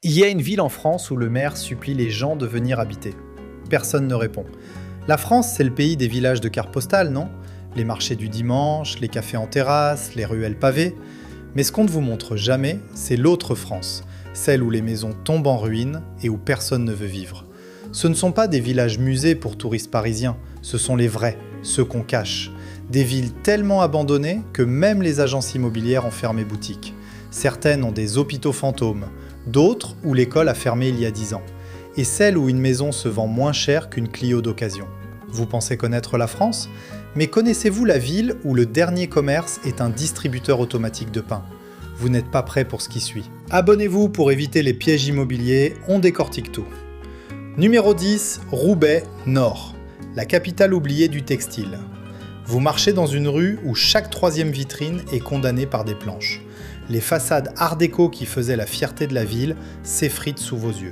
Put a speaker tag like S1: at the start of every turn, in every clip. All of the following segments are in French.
S1: Il y a une ville en France où le maire supplie les gens de venir habiter. Personne ne répond. La France, c'est le pays des villages de cartes postales, non? Les marchés du dimanche, les cafés en terrasse, les ruelles pavées. Mais ce qu'on ne vous montre jamais, c'est l'autre France, celle où les maisons tombent en ruine et où personne ne veut vivre. Ce ne sont pas des villages musées pour touristes parisiens, ce sont les vrais, ceux qu'on cache. Des villes tellement abandonnées que même les agences immobilières ont fermé boutique. Certaines ont des hôpitaux fantômes, d'autres où l'école a fermé il y a 10 ans, et celles où une maison se vend moins cher qu'une Clio d'occasion. Vous pensez connaître la France? Mais connaissez-vous la ville où le dernier commerce est un distributeur automatique de pain? Vous n'êtes pas prêt pour ce qui suit. Abonnez-vous pour éviter les pièges immobiliers, on décortique tout. Numéro 10, Roubaix, Nord, la capitale oubliée du textile. Vous marchez dans une rue où chaque troisième vitrine est condamnée par des planches. Les façades art déco qui faisaient la fierté de la ville s'effritent sous vos yeux.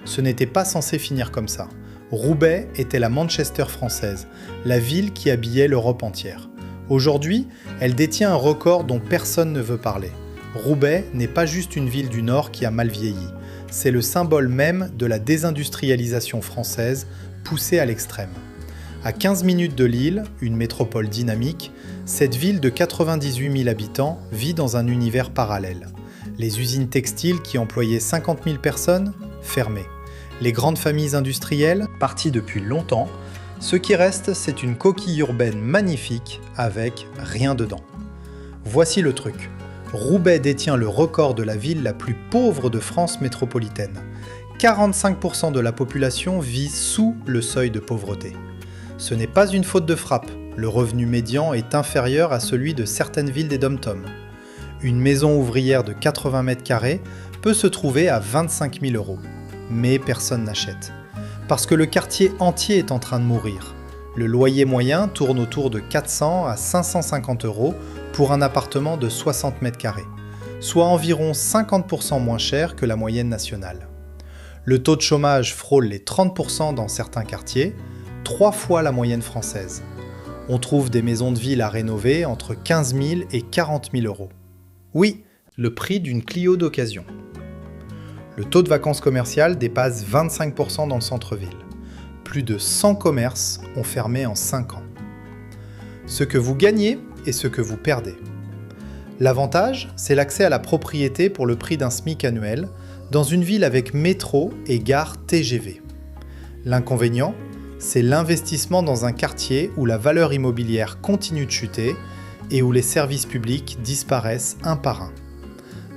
S1: Ce n'était pas censé finir comme ça. Roubaix était la Manchester française, la ville qui habillait l'Europe entière. Aujourd'hui, elle détient un record dont personne ne veut parler. Roubaix n'est pas juste une ville du Nord qui a mal vieilli, c'est le symbole même de la désindustrialisation française poussée à l'extrême. À 15 minutes de Lille, une métropole dynamique, cette ville de 98 000 habitants vit dans un univers parallèle. Les usines textiles qui employaient 50 000 personnes, fermées. Les grandes familles industrielles, parties depuis longtemps. Ce qui reste, c'est une coquille urbaine magnifique avec rien dedans. Voici le truc. Roubaix détient le record de la ville la plus pauvre de France métropolitaine. 45% de la population vit sous le seuil de pauvreté. Ce n'est pas une faute de frappe, le revenu médian est inférieur à celui de certaines villes des dom-toms. Une maison ouvrière de 80 mètres carrés peut se trouver à 25 000 €. Mais personne n'achète. Parce que le quartier entier est en train de mourir. Le loyer moyen tourne autour de 400 à 550 € pour un appartement de 60 mètres carrés, soit environ 50% moins cher que la moyenne nationale. Le taux de chômage frôle les 30% dans certains quartiers, 3 fois la moyenne française. On trouve des maisons de ville à rénover entre 15 000 et 40 000 €. Oui, le prix d'une Clio d'occasion. Le taux de vacances commerciales dépasse 25% dans le centre-ville. Plus de 100 commerces ont fermé en 5 ans. Ce que vous gagnez et ce que vous perdez. L'avantage, c'est l'accès à la propriété pour le prix d'un SMIC annuel dans une ville avec métro et gare TGV. L'inconvénient, c'est l'investissement dans un quartier où la valeur immobilière continue de chuter et où les services publics disparaissent un par un.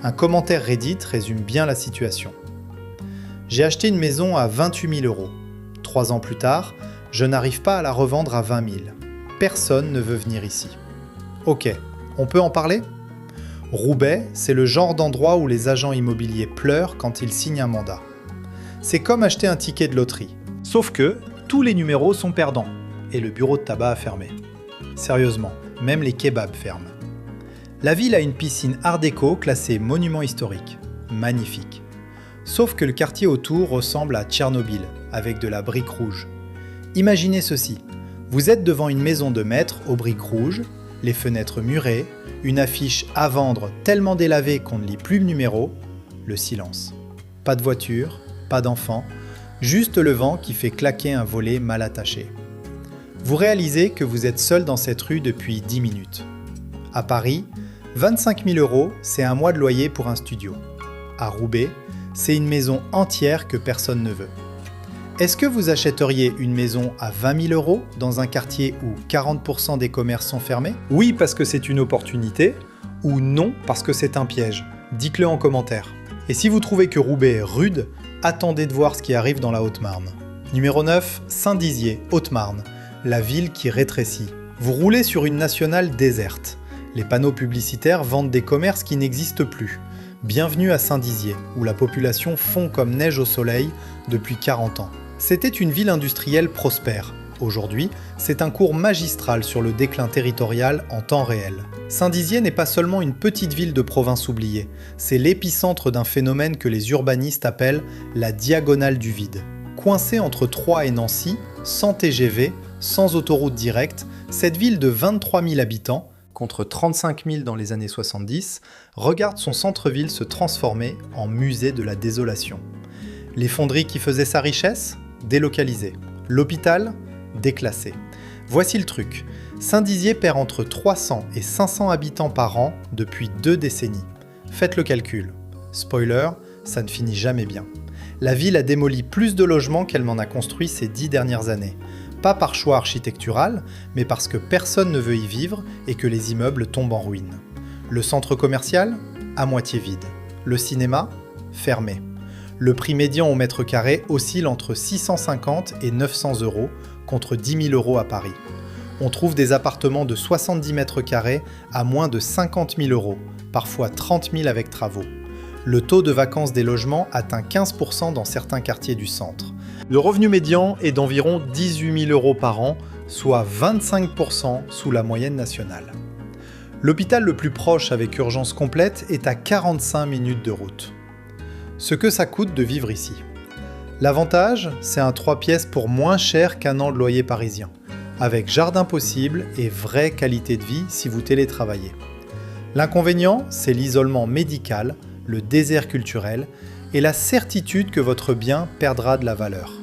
S1: Un commentaire Reddit résume bien la situation. J'ai acheté une maison à 28 000 €. 3 ans plus tard, je n'arrive pas à la revendre à 20 000. Personne ne veut venir ici. Ok, on peut en parler? Roubaix, c'est le genre d'endroit où les agents immobiliers pleurent quand ils signent un mandat. C'est comme acheter un ticket de loterie. Sauf que tous les numéros sont perdants et le bureau de tabac a fermé. Sérieusement, même les kebabs ferment. La ville a une piscine art déco classée monument historique. Magnifique. Sauf que le quartier autour ressemble à Tchernobyl, avec de la brique rouge. Imaginez ceci. Vous êtes devant une maison de maître aux briques rouges, les fenêtres murées, une affiche à vendre tellement délavée qu'on ne lit plus le numéro, le silence. Pas de voiture, pas d'enfants, juste le vent qui fait claquer un volet mal attaché. Vous réalisez que vous êtes seul dans cette rue depuis 10 minutes. À Paris, 25 000 €, c'est un mois de loyer pour un studio. À Roubaix, c'est une maison entière que personne ne veut. Est-ce que vous achèteriez une maison à 20 000 € dans un quartier où 40% des commerces sont fermés? Oui, parce que c'est une opportunité, ou non, parce que c'est un piège? Dites-le en commentaire. Et si vous trouvez que Roubaix est rude, attendez de voir ce qui arrive dans la Haute-Marne. Numéro 9, Saint-Dizier, Haute-Marne, la ville qui rétrécit. Vous roulez sur une nationale déserte. Les panneaux publicitaires vendent des commerces qui n'existent plus. Bienvenue à Saint-Dizier, où la population fond comme neige au soleil depuis 40 ans. C'était une ville industrielle prospère. Aujourd'hui, c'est un cours magistral sur le déclin territorial en temps réel. Saint-Dizier n'est pas seulement une petite ville de province oubliée, c'est l'épicentre d'un phénomène que les urbanistes appellent la diagonale du vide. Coincée entre Troyes et Nancy, sans TGV, sans autoroute directe, cette ville de 23 000 habitants contre 35 000 dans les années 70, regarde son centre-ville se transformer en musée de la désolation. Les fonderies qui faisaient sa richesse, délocalisées. L'hôpital, déclassé. Voici le truc. Saint-Dizier perd entre 300 et 500 habitants par an depuis 2 décennies. Faites le calcul. Spoiler, ça ne finit jamais bien. La ville a démoli plus de logements qu'elle n'en a construit ces 10 dernières années. Pas par choix architectural, mais parce que personne ne veut y vivre et que les immeubles tombent en ruine. Le centre commercial, à moitié vide. Le cinéma, fermé. Le prix médian au mètre carré oscille entre 650 et 900 euros, contre 10 000 euros à Paris. On trouve des appartements de 70 mètres carrés à moins de 50 000 euros, parfois 30 000 avec travaux. Le taux de vacance des logements atteint 15% dans certains quartiers du centre. Le revenu médian est d'environ 18 000 euros par an, soit 25% sous la moyenne nationale. L'hôpital le plus proche avec urgence complète est à 45 minutes de route. Ce que ça coûte de vivre ici. L'avantage, c'est un 3 pièces pour moins cher qu'un an de loyer parisien, avec jardin possible et vraie qualité de vie si vous télétravaillez. L'inconvénient, c'est l'isolement médical, le désert culturel et la certitude que votre bien perdra de la valeur.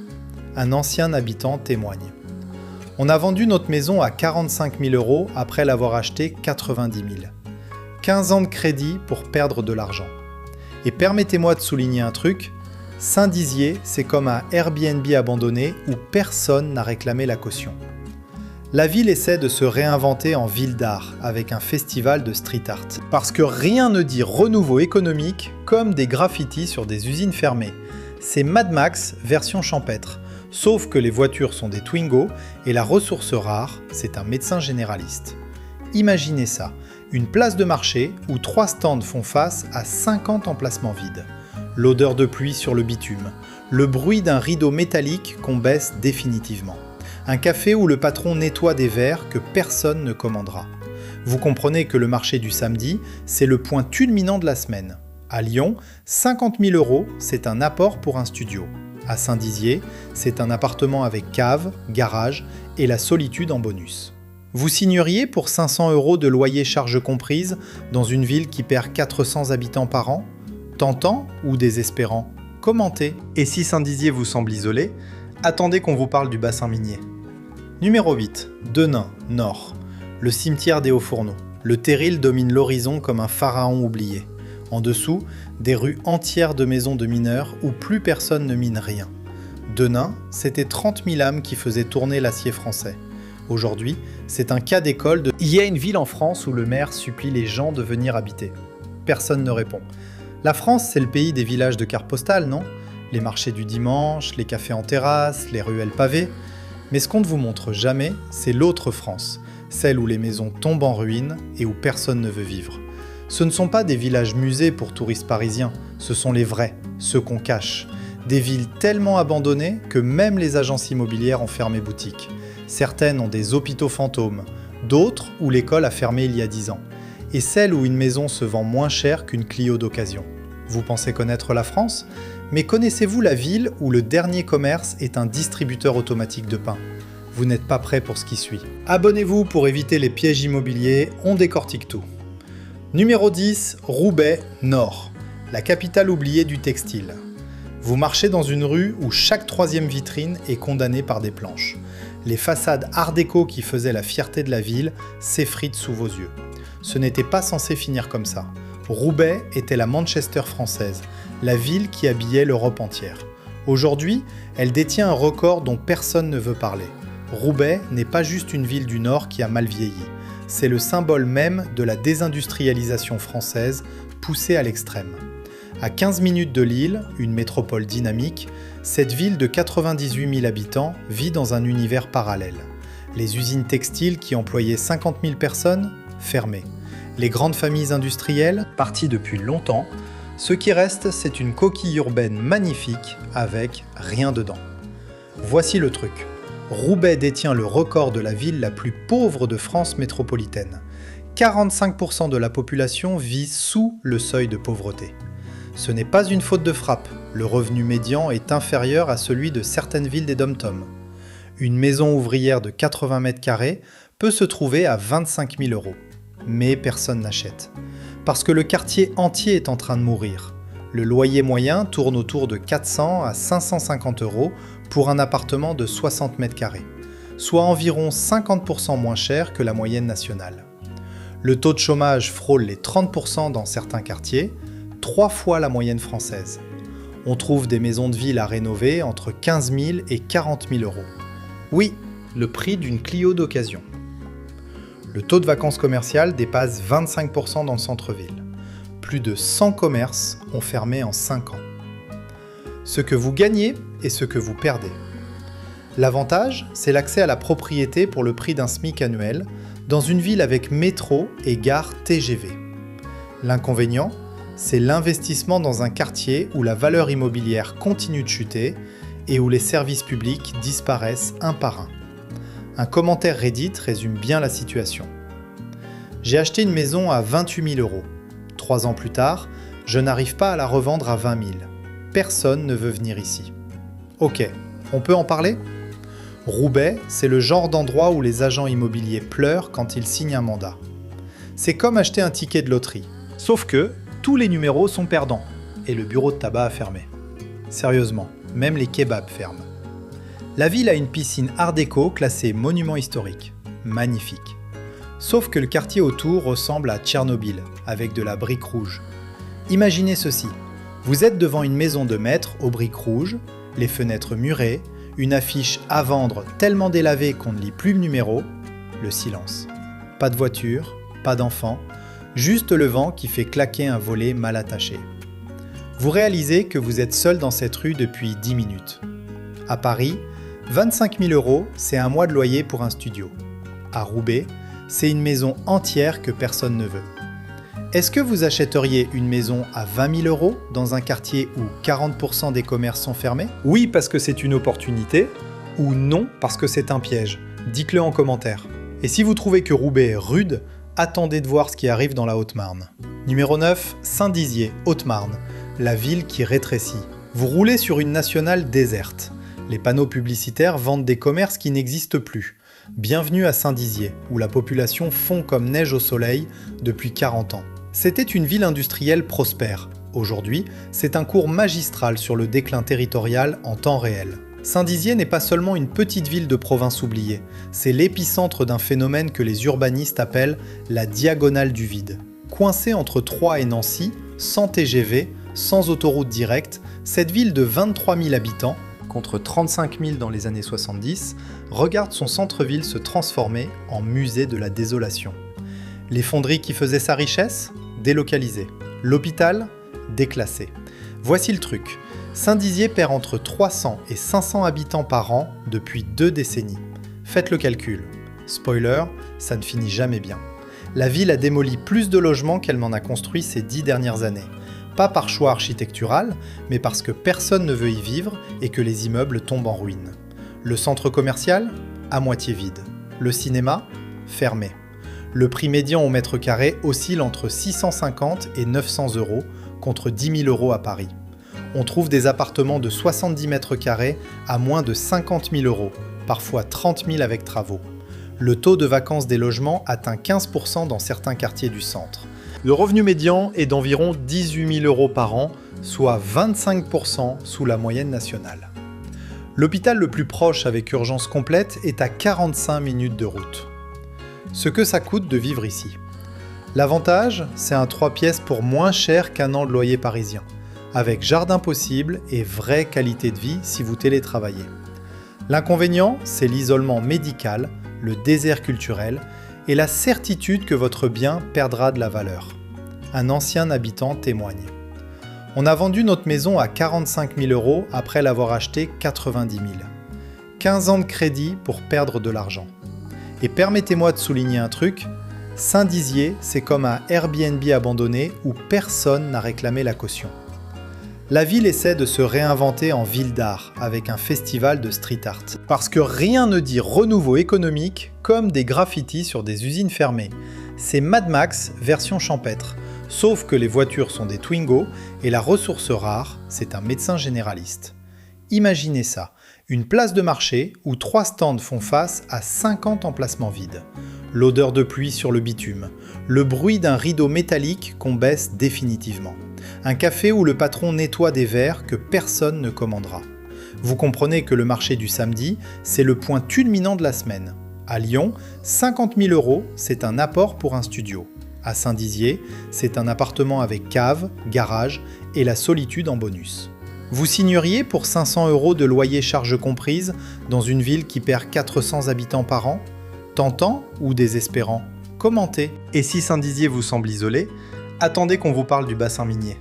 S1: Un ancien habitant témoigne. On a vendu notre maison à 45 000 euros après l'avoir achetée 90 000. 15 ans de crédit pour perdre de l'argent. Et permettez-moi de souligner un truc, Saint-Dizier, c'est comme un Airbnb abandonné où personne n'a réclamé la caution. La ville essaie de se réinventer en ville d'art avec un festival de street art. Parce que rien ne dit renouveau économique comme des graffitis sur des usines fermées. C'est Mad Max version champêtre. Sauf que les voitures sont des Twingo et la ressource rare, c'est un médecin généraliste. Imaginez ça, une place de marché où 3 stands font face à 50 emplacements vides. L'odeur de pluie sur le bitume, le bruit d'un rideau métallique qu'on baisse définitivement. Un café où le patron nettoie des verres que personne ne commandera. Vous comprenez que le marché du samedi, c'est le point culminant de la semaine. À Lyon, 50 000 euros, c'est un apport pour un studio. À Saint-Dizier, c'est un appartement avec cave, garage et la solitude en bonus. Vous signeriez pour 500 euros de loyer charges comprises dans une ville qui perd 400 habitants par an? Tentant ou désespérant? Commentez. Et si Saint-Dizier vous semble isolé, attendez qu'on vous parle du bassin minier. Numéro 8. Denain, Nord. Le cimetière des Hauts-Fourneaux. Le terril domine l'horizon comme un pharaon oublié. En dessous, des rues entières de maisons de mineurs où plus personne ne mine rien. Denain, c'était 30 000 âmes qui faisaient tourner l'acier français. Aujourd'hui, c'est un cas d'école de... Il y a une ville en France où le maire supplie les gens de venir habiter. Personne ne répond. La France, c'est le pays des villages de cartes postales, non? Les marchés du dimanche, les cafés en terrasse, les ruelles pavées. Mais ce qu'on ne vous montre jamais, c'est l'autre France, celle où les maisons tombent en ruine et où personne ne veut vivre. Ce ne sont pas des villages musées pour touristes parisiens, ce sont les vrais, ceux qu'on cache. Des villes tellement abandonnées que même les agences immobilières ont fermé boutique. Certaines ont des hôpitaux fantômes, d'autres où l'école a fermé il y a 10 ans. Et celles où une maison se vend moins cher qu'une Clio d'occasion. Vous pensez connaître la France ? Mais connaissez-vous la ville où le dernier commerce est un distributeur automatique de pain ? Vous n'êtes pas prêt pour ce qui suit. Abonnez-vous pour éviter les pièges immobiliers, on décortique tout. Numéro 10, Roubaix, Nord. La capitale oubliée du textile. Vous marchez dans une rue où chaque 3e vitrine est condamnée par des planches. Les façades art déco qui faisaient la fierté de la ville s'effritent sous vos yeux. Ce n'était pas censé finir comme ça. Roubaix était la Manchester française, la ville qui habillait l'Europe entière. Aujourd'hui, elle détient un record dont personne ne veut parler. Roubaix n'est pas juste une ville du Nord qui a mal vieilli. C'est le symbole même de la désindustrialisation française poussée à l'extrême. À 15 minutes de Lille, une métropole dynamique, cette ville de 98 000 habitants vit dans un univers parallèle. Les usines textiles qui employaient 50 000 personnes, fermées. Les grandes familles industrielles, parties depuis longtemps. Ce qui reste, c'est une coquille urbaine magnifique avec rien dedans. Voici le truc. Roubaix détient le record de la ville la plus pauvre de France métropolitaine. 45% de la population vit sous le seuil de pauvreté. Ce n'est pas une faute de frappe, le revenu médian est inférieur à celui de certaines villes des dom-toms. Une maison ouvrière de 80 mètres carrés peut se trouver à 25 000 euros. mais personne n'achète. Parce que le quartier entier est en train de mourir. Le loyer moyen tourne autour de 400 à 550 € pour un appartement de 60 mètres carrés, soit environ 50% moins cher que la moyenne nationale. Le taux de chômage frôle les 30% dans certains quartiers, 3 fois la moyenne française. On trouve des maisons de ville à rénover entre 15 000 et 40 000 €. Oui, le prix d'une Clio d'occasion. Le taux de vacances commerciales dépasse 25% dans le centre-ville. Plus de 100 commerces ont fermé en 5 ans. Ce que vous gagnez et ce que vous perdez. L'avantage, c'est l'accès à la propriété pour le prix d'un SMIC annuel, dans une ville avec métro et gare TGV. L'inconvénient, c'est l'investissement dans un quartier où la valeur immobilière continue de chuter et où les services publics disparaissent un par un. Un commentaire Reddit résume bien la situation. J'ai acheté une maison à 28 000 €. 3 ans plus tard, je n'arrive pas à la revendre à 20 000. Personne ne veut venir ici. Ok, on peut en parler ? Roubaix, c'est le genre d'endroit où les agents immobiliers pleurent quand ils signent un mandat. C'est comme acheter un ticket de loterie. Sauf que tous les numéros sont perdants et le bureau de tabac a fermé. Sérieusement, même les kebabs ferment. La ville a une piscine art déco classée monument historique. Magnifique. Sauf que le quartier autour ressemble à Tchernobyl, avec de la brique rouge. Imaginez ceci. Vous êtes devant une maison de maître aux briques rouges, les fenêtres murées, une affiche à vendre tellement délavée qu'on ne lit plus le numéro, le silence. Pas de voiture, pas d'enfants, juste le vent qui fait claquer un volet mal attaché. Vous réalisez que vous êtes seul dans cette rue depuis 10 minutes. À Paris, 25 000 €, c'est un mois de loyer pour un studio. À Roubaix, c'est une maison entière que personne ne veut. Est-ce que vous achèteriez une maison à 20 000 € dans un quartier où 40% des commerces sont fermés ? Oui, parce que c'est une opportunité, ou non, parce que c'est un piège. Dites-le en commentaire. Et si vous trouvez que Roubaix est rude, attendez de voir ce qui arrive dans la Haute-Marne. Numéro 9, Saint-Dizier, Haute-Marne, la ville qui rétrécit. Vous roulez sur une nationale déserte. Les panneaux publicitaires vendent des commerces qui n'existent plus. Bienvenue à Saint-Dizier, où la population fond comme neige au soleil depuis 40 ans. C'était une ville industrielle prospère. Aujourd'hui, c'est un cours magistral sur le déclin territorial en temps réel. Saint-Dizier n'est pas seulement une petite ville de province oubliée, c'est l'épicentre d'un phénomène que les urbanistes appellent la diagonale du vide. Coincée entre Troyes et Nancy, sans TGV, sans autoroute directe, cette ville de 23 000 habitants, contre 35 000 dans les années 70, regarde son centre-ville se transformer en musée de la désolation. Les fonderies qui faisaient sa richesse ? Délocalisées. L'hôpital ? Déclassé. Voici le truc. Saint-Dizier perd entre 300 et 500 habitants par an depuis 2 décennies. Faites le calcul. Spoiler, ça ne finit jamais bien. La ville a démoli plus de logements qu'elle n'en a construit ces 10 dernières années. Pas par choix architectural, mais parce que personne ne veut y vivre et que les immeubles tombent en ruine. Le centre commercial ? À moitié vide. Le cinéma ? Fermé. Le prix médian au mètre carré oscille entre 650 et 900 € contre 10 000 € à Paris. On trouve des appartements de 70 mètres carrés à moins de 50 000 €, parfois 30 000 avec travaux. Le taux de vacance des logements atteint 15% dans certains quartiers du centre. Le revenu médian est d'environ 18 000 € par an, soit 25% sous la moyenne nationale. L'hôpital le plus proche avec urgence complète est à 45 minutes de route. Ce que ça coûte de vivre ici. L'avantage, c'est un 3 pièces pour moins cher qu'un an de loyer parisien, avec jardin possible et vraie qualité de vie si vous télétravaillez. L'inconvénient, c'est l'isolement médical, le désert culturel et la certitude que votre bien perdra de la valeur. Un ancien habitant témoigne. On a vendu notre maison à 45 000 € après l'avoir achetée 90 000. 15 ans de crédit pour perdre de l'argent. Et permettez-moi de souligner un truc, Saint-Dizier, c'est comme un Airbnb abandonné où personne n'a réclamé la caution. La ville essaie de se réinventer en ville d'art avec un festival de street art. Parce que rien ne dit renouveau économique comme des graffitis sur des usines fermées. C'est Mad Max version champêtre. Sauf que les voitures sont des Twingo et la ressource rare, c'est un médecin généraliste. Imaginez ça, une place de marché où 3 stands font face à 50 emplacements vides. l'odeur de pluie sur le bitume, le bruit d'un rideau métallique qu'on baisse définitivement. Un café où le patron nettoie des verres que personne ne commandera. Vous comprenez que le marché du samedi, c'est le point culminant de la semaine. À Lyon, 50 000 €, c'est un apport pour un studio. À Saint-Dizier, c'est un appartement avec cave, garage et la solitude en bonus. Vous signeriez pour 500 € de loyer charges comprises dans une ville qui perd 400 habitants par an? Tentant ou désespérant? Commentez. Et si Saint-Dizier vous semble isolé, attendez qu'on vous parle du bassin minier.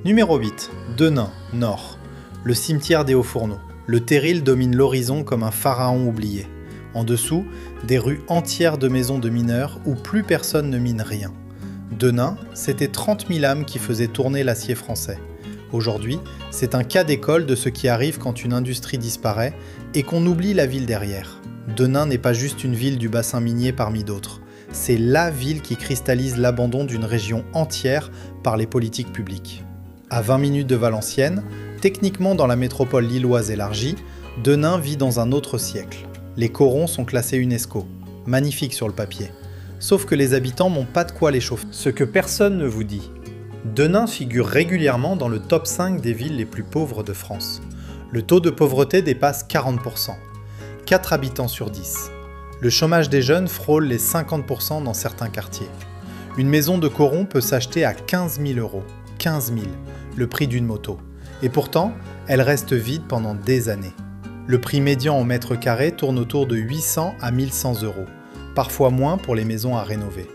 S1: Numéro 8. Denain, Nord. Le cimetière des Hauts-Fourneaux. Le terril domine l'horizon comme un pharaon oublié. En dessous, des rues entières de maisons de mineurs où plus personne ne mine rien. Denain, c'était 30 000 âmes qui faisaient tourner l'acier français. Aujourd'hui, c'est un cas d'école de ce qui arrive quand une industrie disparaît et qu'on oublie la ville derrière. Denain n'est pas juste une ville du bassin minier parmi d'autres. C'est la ville qui cristallise l'abandon d'une région entière par les politiques publiques. À 20 minutes de Valenciennes, techniquement dans la métropole lilloise élargie, Denain vit dans un autre siècle. Les corons sont classés UNESCO. Magnifique sur le papier. Sauf que les habitants n'ont pas de quoi les chauffer. Ce que personne ne vous dit. Denain figure régulièrement dans le top 5 des villes les plus pauvres de France. Le taux de pauvreté dépasse 40%. 4 habitants sur 10. Le chômage des jeunes frôle les 50% dans certains quartiers. Une maison de Coron peut s'acheter à 15 000 €. 15 000, le prix d'une moto. Et pourtant, elle reste vide pendant des années. Le prix médian au mètre carré tourne autour de 800 à 1100 €, parfois moins pour les maisons à rénover.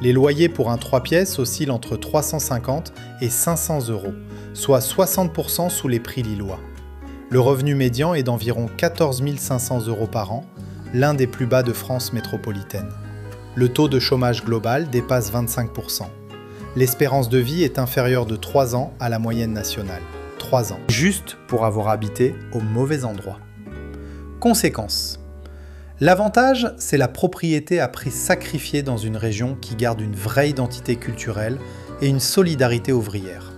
S1: Les loyers pour un 3 pièces oscillent entre 350 et 500 €, soit 60% sous les prix lillois. Le revenu médian est d'environ 14 500 € par an, l'un des plus bas de France métropolitaine. Le taux de chômage global dépasse 25%. L'espérance de vie est inférieure de 3 ans à la moyenne nationale. 3 ans. Juste pour avoir habité au mauvais endroit. Conséquences. L'avantage, c'est la propriété à prix sacrifié dans une région qui garde une vraie identité culturelle et une solidarité ouvrière.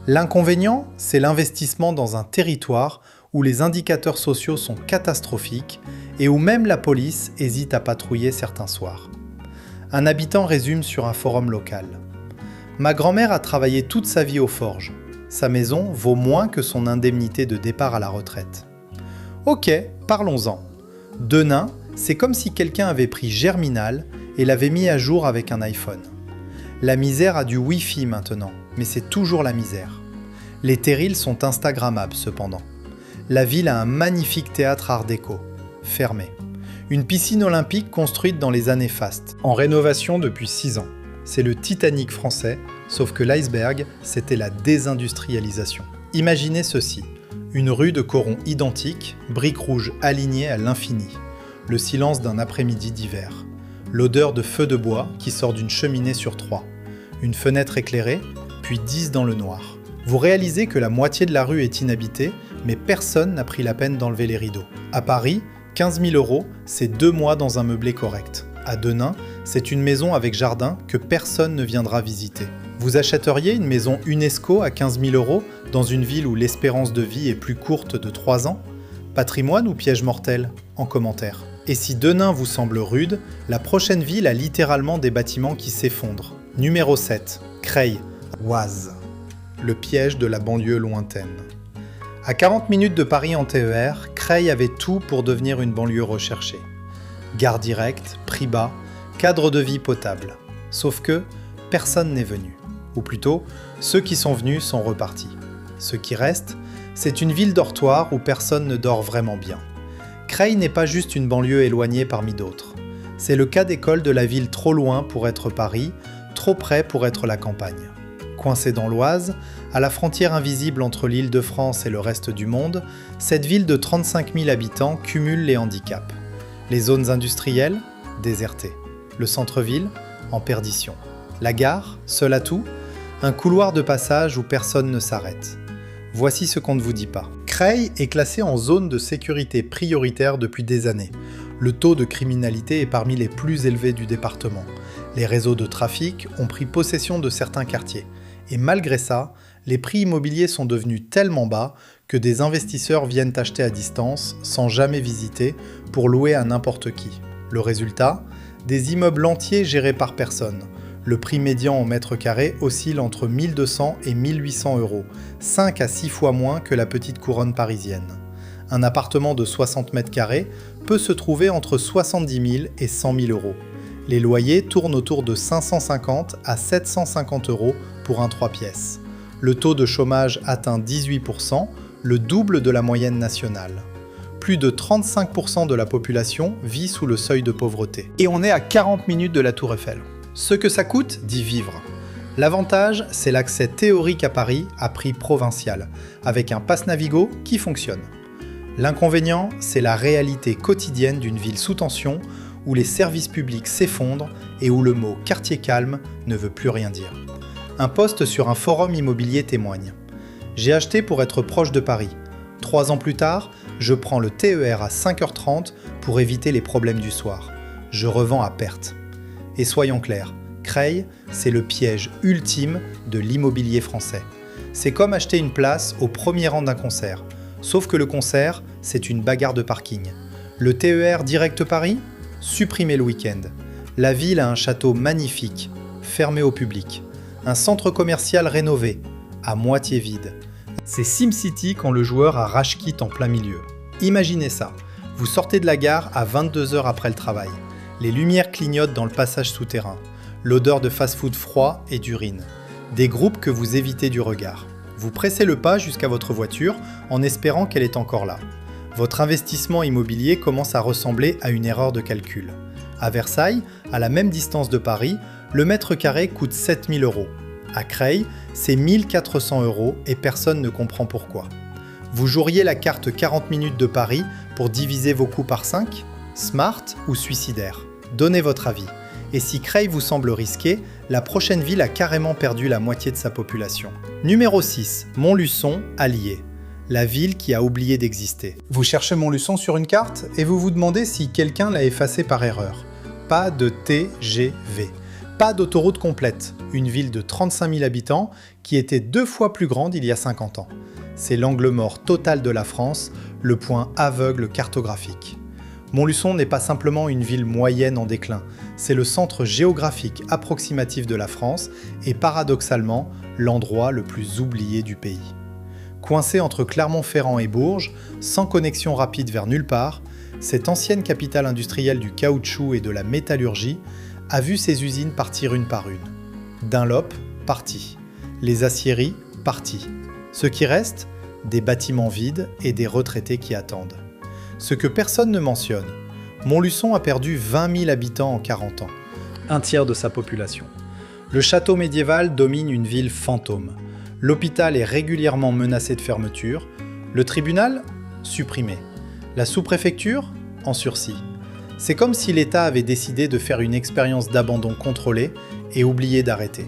S1: L'inconvénient, c'est l'investissement dans un territoire où les indicateurs sociaux sont catastrophiques et où même la police hésite à patrouiller certains soirs. Un habitant résume sur un forum local. Ma grand-mère a travaillé toute sa vie aux forges. Sa maison vaut moins que son indemnité de départ à la retraite. Ok, parlons-en. Denain, c'est comme si quelqu'un avait pris Germinal et l'avait mis à jour avec un iPhone. La misère a du Wi-Fi maintenant, mais c'est toujours la misère. Les terrils sont instagrammables cependant. La ville a un magnifique théâtre art déco, fermé. Une piscine olympique construite dans les années fastes, en rénovation depuis 6 ans. C'est le Titanic français, sauf que l'iceberg, c'était la désindustrialisation. Imaginez ceci, une rue de Coron identique, briques rouges alignées à l'infini, le silence d'un après-midi d'hiver, l'odeur de feu de bois qui sort d'une cheminée sur 3, une fenêtre éclairée, puis 10 dans le noir. Vous réalisez que la moitié de la rue est inhabitée, mais personne n'a pris la peine d'enlever les rideaux. À Paris, 15 000 €, c'est 2 mois dans un meublé correct. À Denain, c'est une maison avec jardin que personne ne viendra visiter. Vous achèteriez une maison UNESCO à 15 000 € dans une ville où l'espérance de vie est plus courte de 3 ans? Patrimoine ou piège mortel? En commentaire. Et si Denain vous semble rude, la prochaine ville a littéralement des bâtiments qui s'effondrent. Numéro 7. Creil, Oise. Le piège de la banlieue lointaine. À 40 minutes de Paris en TER, Creil avait tout pour devenir une banlieue recherchée. Gare directe, prix bas, cadre de vie potable. Sauf que personne n'est venu. Ou plutôt, ceux qui sont venus sont repartis. Ce qui reste, c'est une ville dortoir où personne ne dort vraiment bien. Creil n'est pas juste une banlieue éloignée parmi d'autres. C'est le cas d'école de la ville trop loin pour être Paris, trop près pour être la campagne. Coincée dans l'Oise, à la frontière invisible entre l'Île-de-France et le reste du monde, cette ville de 35 000 habitants cumule les handicaps. Les zones industrielles, désertées. Le centre-ville, en perdition. La gare, seul atout, un couloir de passage où personne ne s'arrête. Voici ce qu'on ne vous dit pas. Creil est classé en zone de sécurité prioritaire depuis des années. Le taux de criminalité est parmi les plus élevés du département. Les réseaux de trafic ont pris possession de certains quartiers. Et malgré ça, les prix immobiliers sont devenus tellement bas que des investisseurs viennent acheter à distance, sans jamais visiter, pour louer à n'importe qui. Le résultat, Des immeubles entiers gérés par personne. Le prix médian au mètre carré oscille entre 1200 et 1800 euros, 5 à 6 fois moins que la petite couronne parisienne. Un appartement de 60 mètres carrés peut se trouver entre 70 000 et 100 000 euros. Les loyers tournent autour de 550 à 750 euros pour un 3 pièces. Le taux de chômage atteint 18%, le double de la moyenne nationale. Plus de 35% de la population vit sous le seuil de pauvreté. Et on est à 40 minutes de la Tour Eiffel. Ce que ça coûte, d'y vivre. L'avantage, c'est l'accès théorique à Paris à prix provincial, avec un pass Navigo qui fonctionne. L'inconvénient, c'est la réalité quotidienne d'une ville sous tension où les services publics s'effondrent et où le mot « quartier calme » ne veut plus rien dire. Un post sur un forum immobilier témoigne. « J'ai acheté pour être proche de Paris. 3 ans plus tard, je prends le TER à 5h30 pour éviter les problèmes du soir. Je revends à perte. » Et soyons clairs, Creil, c'est le piège ultime de l'immobilier français. C'est comme acheter une place au premier rang d'un concert. Sauf que le concert, c'est une bagarre de parking. Le TER direct Paris ? Supprimé le week-end. La ville a un château magnifique, fermé au public. Un centre commercial rénové, à moitié vide. C'est SimCity quand le joueur a rage quit en plein milieu. Imaginez ça, vous sortez de la gare à 22h après le travail. Les lumières clignotent dans le passage souterrain. L'odeur de fast-food froid et d'urine. Des groupes que vous évitez du regard. Vous pressez le pas jusqu'à votre voiture en espérant qu'elle est encore là. Votre investissement immobilier commence à ressembler à une erreur de calcul. À Versailles, à la même distance de Paris, le mètre carré coûte 7 000 euros. À Creil, c'est 1 400 euros et personne ne comprend pourquoi. Vous joueriez la carte 40 minutes de Paris pour diviser vos coûts par 5 ? Smart ou suicidaire ? Donnez votre avis. Et si Creil vous semble risqué, la prochaine ville a carrément perdu la moitié de sa population. Numéro 6, Montluçon, Allier. La ville qui a oublié d'exister. Vous cherchez Montluçon sur une carte et vous vous demandez si quelqu'un l'a effacé par erreur. Pas de TGV. Pas d'autoroute complète. Une ville de 35 000 habitants qui était 2 fois plus grande il y a 50 ans. C'est l'angle mort total de la France, le point aveugle cartographique. Montluçon n'est pas simplement une ville moyenne en déclin, c'est le centre géographique approximatif de la France et paradoxalement l'endroit le plus oublié du pays. Coincée entre Clermont-Ferrand et Bourges, sans connexion rapide vers nulle part, cette ancienne capitale industrielle du caoutchouc et de la métallurgie a vu ses usines partir une par une. Dunlop, parti. Les aciéries, parties. Ce qui reste, des bâtiments vides et des retraités qui attendent. Ce que personne ne mentionne, Montluçon a perdu 20 000 habitants en 40 ans, un tiers de sa population. Le château médiéval domine une ville fantôme. L'hôpital est régulièrement menacé de fermeture. Le tribunal, supprimé. La sous-préfecture, en sursis. C'est comme si l'État avait décidé de faire une expérience d'abandon contrôlé et oublié d'arrêter.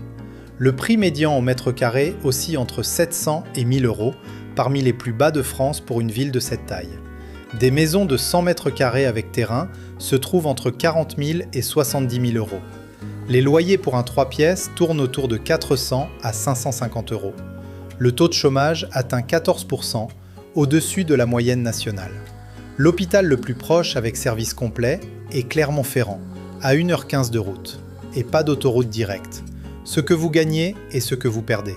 S1: Le prix médian au mètre carré oscille entre 700 et 1000 euros, parmi les plus bas de France pour une ville de cette taille. Des maisons de 100 mètres carrés avec terrain se trouvent entre 40 000 et 70 000 euros. Les loyers pour un 3 pièces tournent autour de 400 à 550 euros. Le taux de chômage atteint 14%, au-dessus de la moyenne nationale. L'hôpital le plus proche avec service complet est Clermont-Ferrand, à 1h15 de route, et pas d'autoroute directe. Ce que vous gagnez est ce que vous perdez.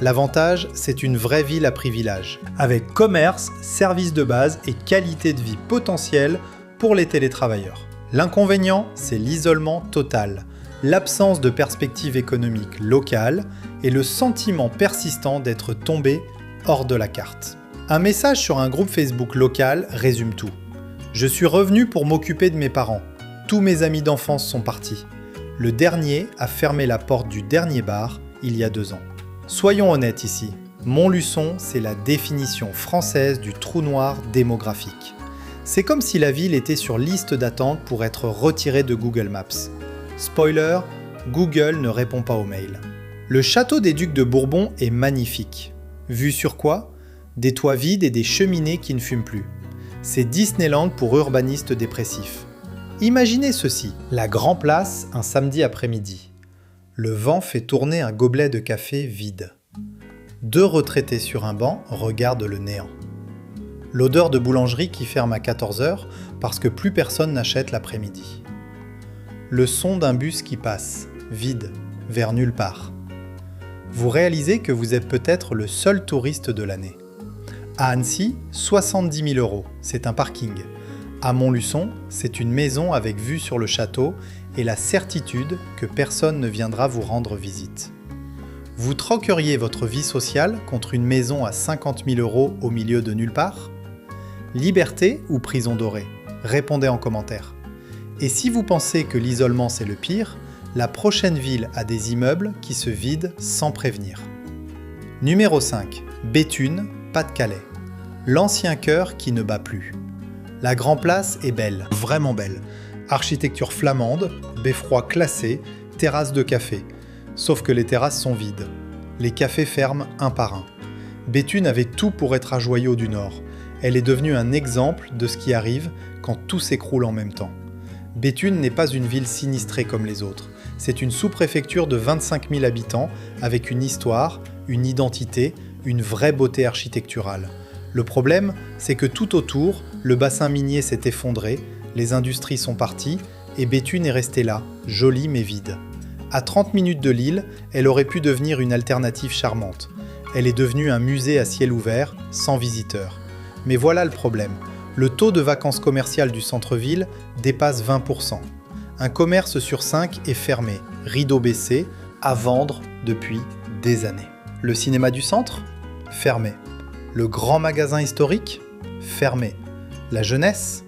S1: L'avantage, c'est une vraie ville à prix village, avec commerce, services de base et qualité de vie potentielle pour les télétravailleurs. L'inconvénient, c'est l'isolement total, l'absence de perspective économique locale et le sentiment persistant d'être tombé hors de la carte. Un message sur un groupe Facebook local résume tout. Je suis revenu pour m'occuper de mes parents. Tous mes amis d'enfance sont partis. Le dernier a fermé la porte du dernier bar il y a 2 ans. Soyons honnêtes ici, Montluçon, c'est la définition française du trou noir démographique. C'est comme si la ville était sur liste d'attente pour être retirée de Google Maps. Spoiler, Google ne répond pas aux mails. Le château des Ducs de Bourbon est magnifique. Vu sur quoi ? Des toits vides et des cheminées qui ne fument plus. C'est Disneyland pour urbanistes dépressifs. Imaginez ceci, la Grand Place un samedi après-midi. Le vent fait tourner un gobelet de café vide. 2 retraités sur un banc regardent le néant. L'odeur de boulangerie qui ferme à 14h parce que plus personne n'achète l'après-midi. Le son d'un bus qui passe, vide, vers nulle part. Vous réalisez que vous êtes peut-être le seul touriste de l'année. À Annecy, 70 000 €, c'est un parking. À Montluçon, c'est une maison avec vue sur le château et la certitude que personne ne viendra vous rendre visite. Vous troqueriez votre vie sociale contre une maison à 50 000 € au milieu de nulle part ? Liberté ou prison dorée ? Répondez en commentaire. Et si vous pensez que l'isolement c'est le pire, la prochaine ville a des immeubles qui se vident sans prévenir. Numéro 5. Béthune, Pas-de-Calais. L'ancien cœur qui ne bat plus. La Grand Place est belle, vraiment belle. Architecture flamande, beffroi classé, terrasse de café. Sauf que les terrasses sont vides. Les cafés ferment un par un. Béthune avait tout pour être un joyau du Nord. Elle est devenue un exemple de ce qui arrive quand tout s'écroule en même temps. Béthune n'est pas une ville sinistrée comme les autres. C'est une sous-préfecture de 25 000 habitants avec une histoire, une identité, une vraie beauté architecturale. Le problème, c'est que tout autour, le bassin minier s'est effondré, les industries sont parties et Béthune est restée là, jolie mais vide. À 30 minutes de Lille, elle aurait pu devenir une alternative charmante. Elle est devenue un musée à ciel ouvert, sans visiteurs. Mais voilà le problème. Le taux de vacances commerciales du centre-ville dépasse 20%. Un commerce sur 5 est fermé, rideau baissé, à vendre depuis des années. Le cinéma du centre ? Fermé. Le grand magasin historique ? Fermé. La jeunesse ?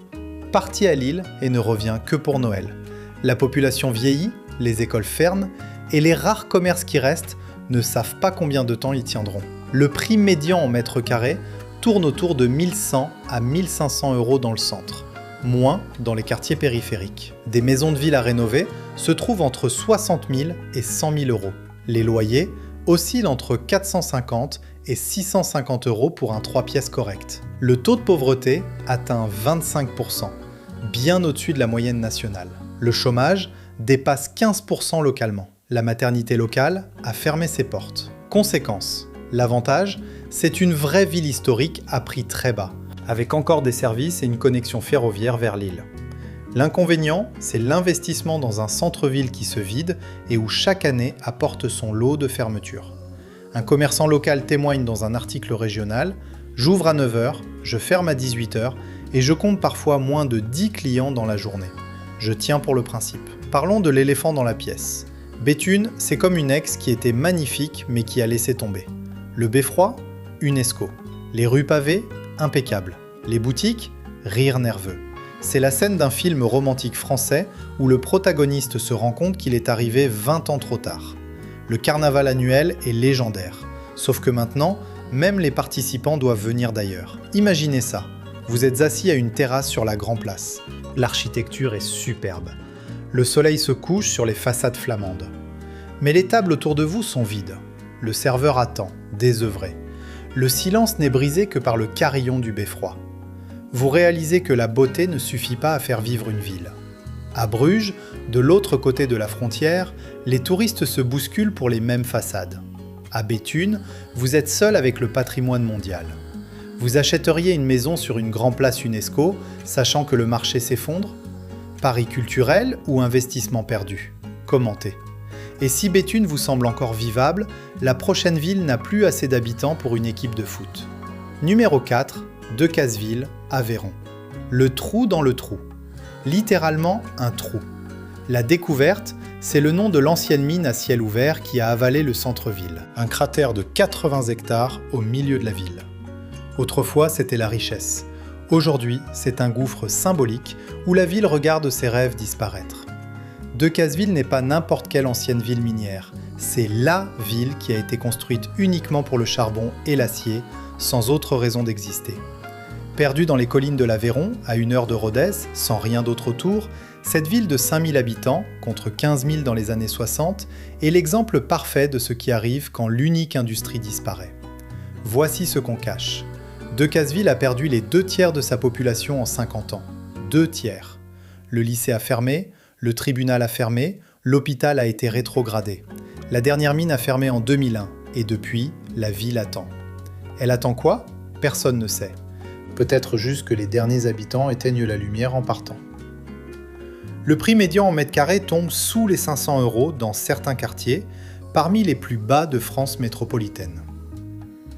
S1: Partie à Lille et ne revient que pour Noël. La population vieillit, les écoles ferment, et les rares commerces qui restent ne savent pas combien de temps ils tiendront. Le prix médian en mètre carré tourne autour de 1100 à 1500 € dans le centre, moins dans les quartiers périphériques. Des maisons de ville à rénover se trouvent entre 60 000 et 100 000 €. Les loyers oscillent entre 450 et 650 € pour un 3 pièces correct. Le taux de pauvreté atteint 25%, bien au-dessus de la moyenne nationale. Le chômage dépasse 15% localement. La maternité locale a fermé ses portes. Conséquence, l'avantage, c'est une vraie ville historique à prix très bas, avec encore des services et une connexion ferroviaire vers Lille. L'inconvénient, c'est l'investissement dans un centre-ville qui se vide et où chaque année apporte son lot de fermetures. Un commerçant local témoigne dans un article régional « J'ouvre à 9 h, je ferme à 18 h et je compte parfois moins de 10 clients dans la journée. Je tiens pour le principe. » Parlons de l'éléphant dans la pièce. Béthune, c'est comme une ex qui était magnifique mais qui a laissé tomber. Le beffroi, UNESCO. Les rues pavées, impeccables. Les boutiques, rire nerveux. C'est la scène d'un film romantique français où le protagoniste se rend compte qu'il est arrivé 20 ans trop tard. Le carnaval annuel est légendaire. Sauf que maintenant, même les participants doivent venir d'ailleurs. Imaginez ça. Vous êtes assis à une terrasse sur la Grand Place. L'architecture est superbe. Le soleil se couche sur les façades flamandes. Mais les tables autour de vous sont vides. Le serveur attend, désœuvré. Le silence n'est brisé que par le carillon du beffroi. Vous réalisez que la beauté ne suffit pas à faire vivre une ville. À Bruges, de l'autre côté de la frontière, les touristes se bousculent pour les mêmes façades. À Béthune, vous êtes seul avec le patrimoine mondial. Vous achèteriez une maison sur une grande place UNESCO, sachant que le marché s'effondre ? Pari culturel ou investissement perdu ? Commentez. Et si Béthune vous semble encore vivable, la prochaine ville n'a plus assez d'habitants pour une équipe de foot. Numéro 4, Decazeville, Aveyron. Le trou dans le trou. Littéralement un trou. La découverte, c'est le nom de l'ancienne mine à ciel ouvert qui a avalé le centre-ville. Un cratère de 80 hectares au milieu de la ville. Autrefois, c'était la richesse. Aujourd'hui, c'est un gouffre symbolique où la ville regarde ses rêves disparaître. Decazeville n'est pas n'importe quelle ancienne ville minière, c'est LA ville qui a été construite uniquement pour le charbon et l'acier, sans autre raison d'exister. Perdue dans les collines de l'Aveyron, à 1 heure de Rodez, sans rien d'autre autour, cette ville de 5000 habitants, contre 15 000 dans les années 60, est l'exemple parfait de ce qui arrive quand l'unique industrie disparaît. Voici ce qu'on cache. Decazeville a perdu les 2/3 de sa population en 50 ans. 2/3. Le lycée a fermé, le tribunal a fermé, l'hôpital a été rétrogradé. La dernière mine a fermé en 2001, et depuis, la ville attend. Elle attend quoi ? Personne ne sait. Peut-être juste que les derniers habitants éteignent la lumière en partant. Le prix médian en mètre carré tombe sous les 500 € dans certains quartiers, parmi les plus bas de France métropolitaine.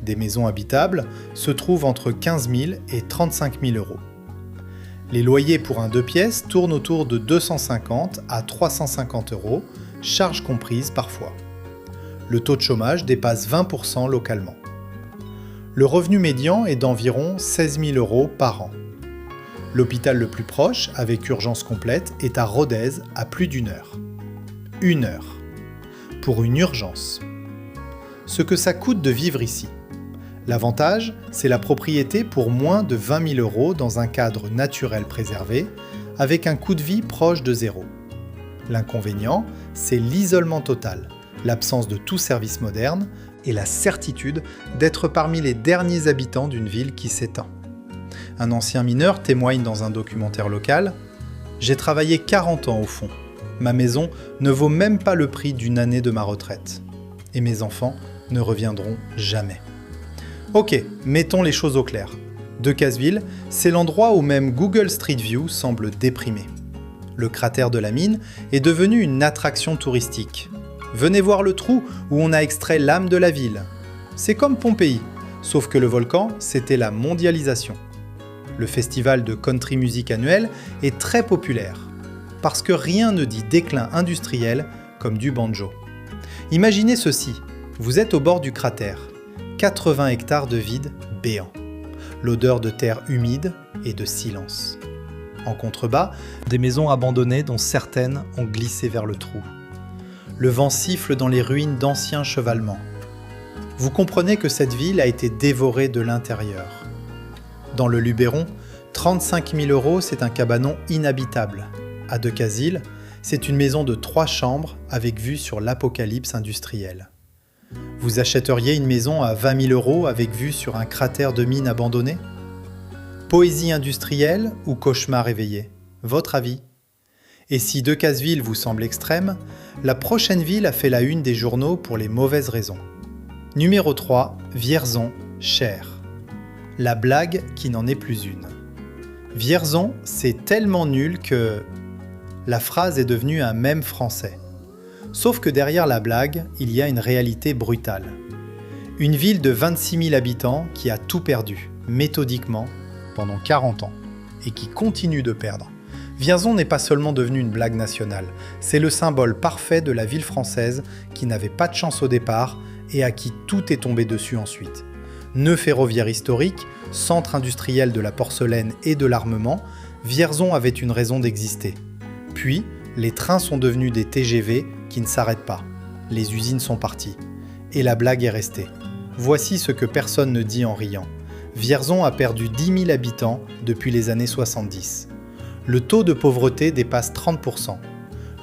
S1: Des maisons habitables se trouvent entre 15 000 et 35 000 €. Les loyers pour un 2 pièces tournent autour de 250 à 350 €, charges comprises parfois. Le taux de chômage dépasse 20% localement. Le revenu médian est d'environ 16 000 € par an. L'hôpital le plus proche, avec urgence complète, est à Rodez à plus d'1 heure. 1 heure. Pour une urgence. Ce que ça coûte de vivre ici. L'avantage, c'est la propriété pour moins de 20 000 € dans un cadre naturel préservé, avec un coût de vie proche de zéro. L'inconvénient, c'est l'isolement total, l'absence de tout service moderne et la certitude d'être parmi les derniers habitants d'une ville qui s'éteint. Un ancien mineur témoigne dans un documentaire local « J'ai travaillé 40 ans au fond. Ma maison ne vaut même pas le prix d'une année de ma retraite. Et mes enfants ne reviendront jamais. » Ok, mettons les choses au clair. Decazeville, c'est l'endroit où même Google Street View semble déprimé. Le cratère de la mine est devenu une attraction touristique. Venez voir le trou où on a extrait l'âme de la ville. C'est comme Pompéi, sauf que le volcan, c'était la mondialisation. Le festival de country music annuel est très populaire, parce que rien ne dit déclin industriel comme du banjo. Imaginez ceci, vous êtes au bord du cratère, 80 hectares de vide béant, l'odeur de terre humide et de silence. En contrebas, des maisons abandonnées dont certaines ont glissé vers le trou. Le vent siffle dans les ruines d'anciens chevalements. Vous comprenez que cette ville a été dévorée de l'intérieur. Dans le Luberon, 35 000 €, c'est un cabanon inhabitable. À Decazeville, c'est une maison de 3 chambres avec vue sur l'apocalypse industrielle. Vous achèteriez une maison à 20 000 € avec vue sur un cratère de mine abandonné ? Poésie industrielle ou cauchemar éveillé ? Votre avis ? Et si Decazeville vous semble extrême, la prochaine ville a fait la une des journaux pour les mauvaises raisons. Numéro 3, Vierzon, Cher. La blague qui n'en est plus une. Vierzon, c'est tellement nul que... La phrase est devenue un mème français. Sauf que derrière la blague, il y a une réalité brutale. Une ville de 26 000 habitants qui a tout perdu, méthodiquement, pendant 40 ans, et qui continue de perdre. Vierzon n'est pas seulement devenu une blague nationale, c'est le symbole parfait de la ville française qui n'avait pas de chance au départ et à qui tout est tombé dessus ensuite. Nœud ferroviaire historique, centre industriel de la porcelaine et de l'armement, Vierzon avait une raison d'exister. Puis, les trains sont devenus des TGV qui ne s'arrêtent pas. Les usines sont parties. Et la blague est restée. Voici ce que personne ne dit en riant. Vierzon a perdu 10 000 habitants depuis les années 70. Le taux de pauvreté dépasse 30%.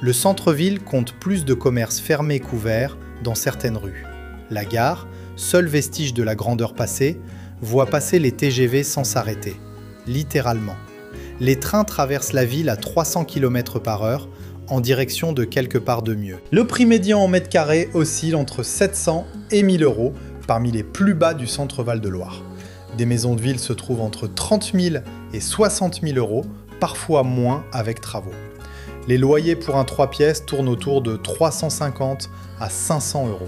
S1: Le centre-ville compte plus de commerces fermés qu'ouverts dans certaines rues. La gare, seul vestige de la grandeur passée, voit passer les TGV sans s'arrêter. Littéralement. Les trains traversent la ville à 300 km/h en direction de quelque part de mieux. Le prix médian en mètre carré oscille entre 700 et 1000 €, parmi les plus bas du centre Val-de-Loire. Des maisons de ville se trouvent entre 30 000 et 60 000 €, parfois moins avec travaux. Les loyers pour un 3 pièces tournent autour de 350 à 500 €.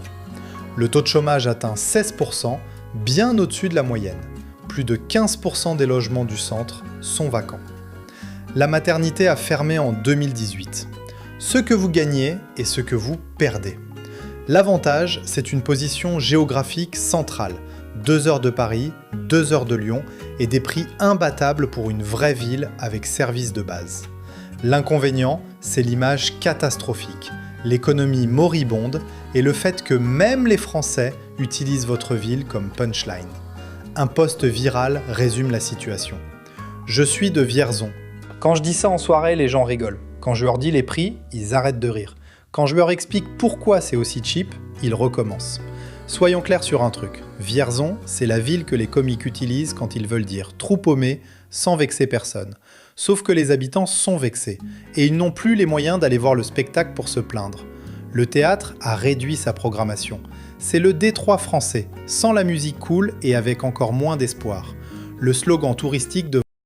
S1: Le taux de chômage atteint 16%, bien au-dessus de la moyenne. Plus de 15% des logements du centre sont vacants. La maternité a fermé en 2018. Ce que vous gagnez et ce que vous perdez. L'avantage, c'est une position géographique centrale. 2 heures de Paris, 2 heures de Lyon et des prix imbattables pour une vraie ville avec service de base. L'inconvénient, c'est l'image catastrophique, l'économie moribonde et le fait que même les Français utilisent votre ville comme punchline. Un post viral résume la situation. Je suis de Vierzon. Quand je dis ça en soirée, les gens rigolent. Quand je leur dis les prix, ils arrêtent de rire. Quand je leur explique pourquoi c'est aussi cheap, ils recommencent. Soyons clairs sur un truc. Vierzon, c'est la ville que les comiques utilisent quand ils veulent dire trou paumé sans vexer personne. Sauf que les habitants sont vexés et ils n'ont plus les moyens d'aller voir le spectacle pour se plaindre. Le théâtre a réduit sa programmation. C'est le Détroit français, sans la musique cool et avec encore moins d'espoir. Le slogan touristique devrait